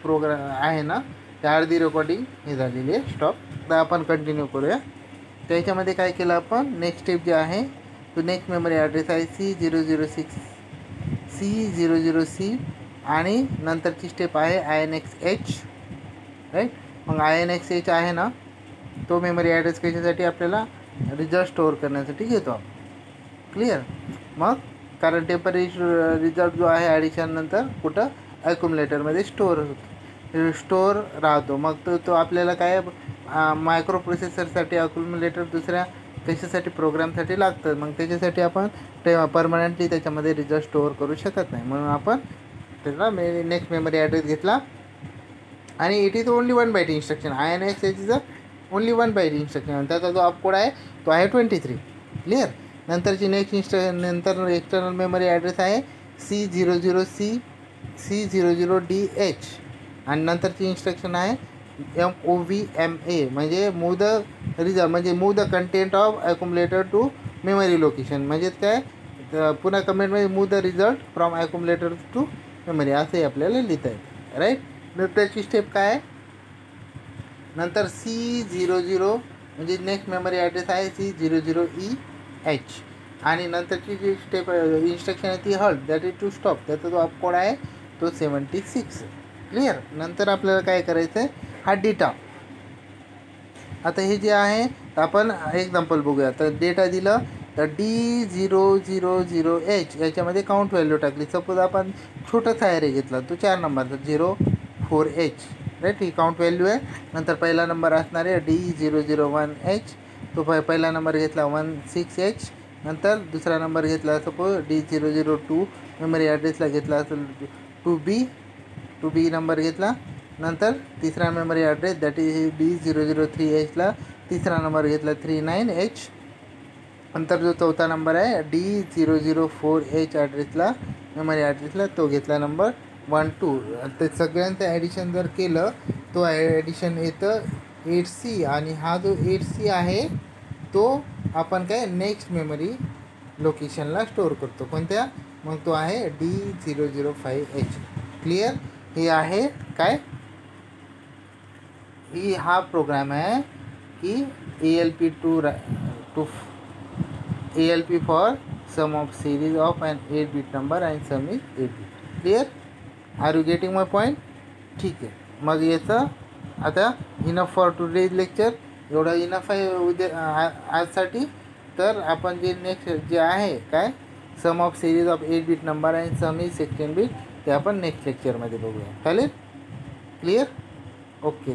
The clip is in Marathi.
प्रोग्राम आहे ना त्या अर्धी रेकॉर्डिंग हे झालेली आहे स्टॉप. तर आपण कंटिन्यू करूया. त्याच्यामध्ये काय केलं आपण, नेक्स्ट स्टेप जे आहे तो नेक्स्ट मेमरी ॲड्रेस आहे C006 C00C आणि नंतरची स्टेप आहे INX-H राईट. मग INX-H आहे ना तो मेमरी ॲड्रेस कशासाठी आपल्याला रिझल्ट स्टोअर करण्यासाठी घेतो आपण. क्लिअर. मग कारण टेम्पररी रिझल्ट जो आहे ॲडिशन नंतर कुठं ॲक्युमुलेटरमध्ये स्टोअर राहतो. मग तो आपल्याला काय मायक्रो प्रोसेसरसाठी ॲक्युमुलेटर दुसऱ्या कशासाठी प्रोग्रामसाठी लागतं. मग त्याच्यासाठी आपण परमनंटली त्याच्यामध्ये रिझल्ट स्टोअर करू शकत नाही. म्हणून आपण त्याला नेक्स्ट मेमरी ॲड्रेस घेतला आणि it is only 1 byte instruction. INX is only 1 byte instruction. त्याचा जो अपकोड आहे तो आहे 23. क्लिअर. नंतरची नेक्स्ट नंतर एक्सटर्नल मेमरी ॲड्रेस आहे C00C C00DH आणि नंतरची इन्स्ट्रक्शन आहे MOVMA म्हणजे मूव द रिझल्ट म्हणजे move the content of accumulator to memory location. म्हणजेच काय पुन्हा कमेंटमध्ये move the result from accumulator to memory असंही आपल्याला लिहिता येतं राईट. नंतरची स्टेप काय आहे, नंतर C00 म्हणजे नेक्स्ट मेमरी ॲड्रेस आहे C00EH आणि नंतरची जी स्टेप इन्स्ट्रक्शन आहे ती हल्ट दॅट इज टू स्टॉप. त्याचा जो अपकोड आहे तो 76. क्लिअर. नंतर आपल्याला काय करायचं आहे, हा डेटा. आता हे जे आहे आपण एक्झाम्पल बघूया. तर डेटा दिलं तर D000H याच्यामध्ये काउंट व्हॅल्यू टाकली. सपोज आपण छोटासा ॲरे घेतला तो 4 नंबरचा 04H राईट. ही काउंट व्हॅल्यू आहे. नंतर पहिला नंबर असणार आहे D001H तो पहिला नंबर घेतला 16H. नंतर दुसरा नंबर घेतला सपोज D002 मेमरी ॲड्रेसला घेतला असेल 2B नंबर घेतला. नंतर तिसरा मेमरी ॲड्रेस दॅट इज D003Hला तिसरा नंबर घेतला 39H. नंतर जो चौथा नंबर आहे D004H ॲड्रेसला मेमरी ॲड्रेसला तो घेतला नंबर 12. ते सगळ्यांचं ॲडिशन जर केलं तो ॲडिशन येतं 8C आणि हा जो 8C आहे तो आपण काय नेक्स्ट मेमरी लोकेशनला स्टोअर करतो. कोणत्या, मग तो आहे D005H. क्लिअर. हे आहे काय, ही हा प्रोग्राम आहे की ALP for sum of series of and 8 bit number and sum is 8 bit. Clear. Are you getting my point. ठीक आहे. मग याचं आता इनफ फॉर टुडेज लेक्चर. एवढा इनफ आहे उद्या आजसाठी. तर आपण जे नेक्स्ट जे आहे काय sum of series of 8 bit number and sum is 16 bit ते आपण नेक्स्ट लेक्चरमध्ये बघूया. चालेल. क्लिअर. ओके.